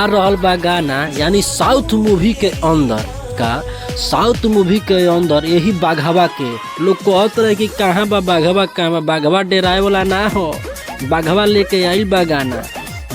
आ रहल बा गाना यानी साउथ मूवी के अंदर का साउथ मूवी के अंदर यही बाघवा के लोग कहत रहे कि कहाँ बा बाघवा, कहाँ बा बाघवा, डेराए वाला ना हो, बाघवा लेके आइल बा गाना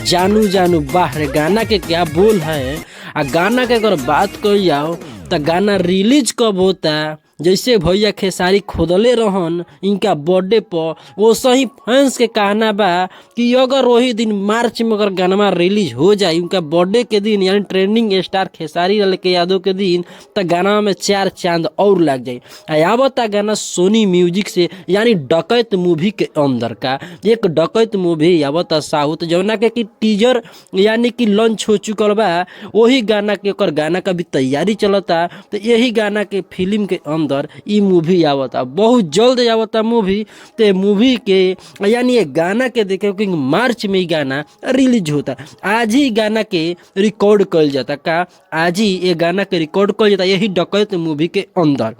जानू जानू। बाहर गाना के क्या बोल है आ गाना के अगर बात कर जाओ तो गाना रिलीज कब होता, जैसे भैया खेसारी खोदले रहन इनका बर्थडे पर, वैसे ही फैंस के कहना बा कि अगर वही दिन मार्च में अगर गाना रिलीज हो जाए उनका बर्थडे के दिन यानी ट्रेंडिंग स्टार खेसारी लाल के यादव के दिन, तो गाना में 4 चांद और लग जाए। आवता गाना सोनी म्यूजिक से यानी डकैत मूवी के अंदर का एक डकैत मूवी आवता साउथ, जौना के कि टीजर यानी कि लॉन्च हो चुकल बा। वही गाना के ओकर गाना का भी तैयारी चलता, तो यही गाना के फिल्म के अंदर ई मूवी आवता, बहुत जल्द आवता मूवी। तो मूवी के यानी ये गाना के देखे कि मार्च में ही गाना रिलीज होता, आज ही गाना के रिकॉर्ड कल जाता का, आज ही ये गाना के रिकॉर्ड कल जाता यही डकैत मूवी के अंदर।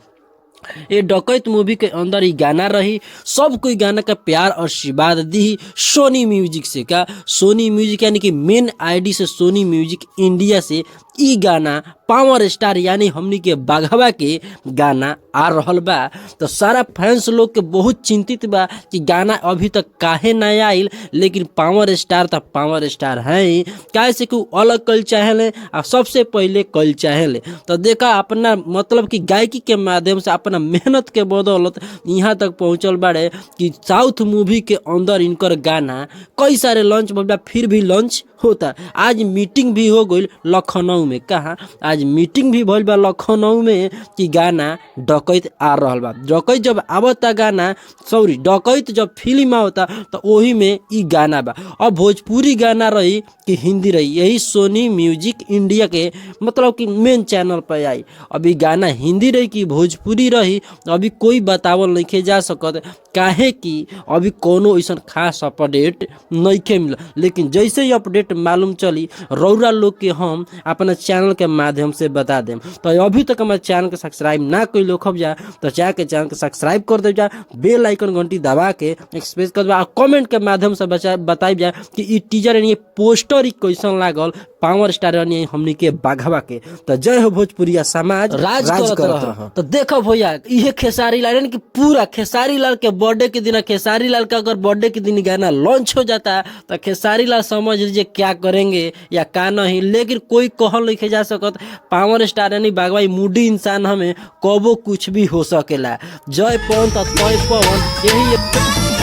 ये डकैत मूवी के अंदर ही गाना रही, सब कोई गाना का प्यार और आशीर्वाद दी सोनी म्यूजिक से का, सोनी म्यूजिक यानी कि मेन आईडी से सोनी म्यूजिक इंडिया से ई गाना पावर स्टार यानी हमनी के बाघवा के गाना आ रहल बा। तो सारा फैंस लोग के बहुत चिंतित बा कि गाना अभी तक काहे ना आइल, लेकिन पावर स्टार तो पावर स्टार है, काहे से कि अलग कल चाहेले और सबसे पहले कल चाहेले। तो देखा अपना मतलब कि गायकी के माध्यम से अपना मेहनत के बदौलत यहाँ तक पहुँचल बाड़े कि साउथ मूवी के अंदर इनकर गाना कई सारे लॉन्च बा, फिर भी लॉन्च होता। आज मीटिंग भी हो गई लखनऊ में, कहा आज मीटिंग भी भइल बा लखनऊ में कि गाना डकैत आ रहल बा। डकैत जब आवता गाना, सॉरी डकैत जब फिल्म आवता तो वही में ई गाना बा। अब भोजपुरी गाना रही कि हिंदी रही, यही सोनी म्यूजिक इंडिया के मतलब कि मेन चैनल पर आई। अभी गाना हिंदी रही कि भोजपुरी रही अभी कोई बतावल नहीं जा सकत, काहे कि अभी कोनो ऐसा खास अपडेट नहीं मिला। लेकिन जैसे ही अपडेट मालूम चली रौरा लोग के हम अपना चैनल के माध्यम से बता दें। तो अभी तक हमारे चैनल के सब्सक्राइब ना कोई लोग खब जा तो चाहे के चैनल के सब्सक्राइब कर दे जा, बेल आइकन घंटी दबा के एक्सप्रेस कर दे, कमेंट के माध्यम से बताई जा कि ई टीजर यानी पोस्टर ही कैसन लागल पावर स्टार यानी हमनी के बाघवा के। तो जय हो भोजपुरिया समाज राज करत रह। तो देखो भैया ये खेसारी लाल यानी कि पूरा खेसारी लाल के बर्थडे के दिन, खेसारी लाल का अगर बर्थडे के दिन गाना लॉन्च हो जाता तो खेसारी लाल समझ लीजिए क्या करेंगे या क्या नहीं, लेकिन कोई कहल नहीं जा सकत। पावर स्टार यानी बाघवा मूडी इंसान हमें कबो कुछ भी हो सकेला। जय पवन तय पवन यही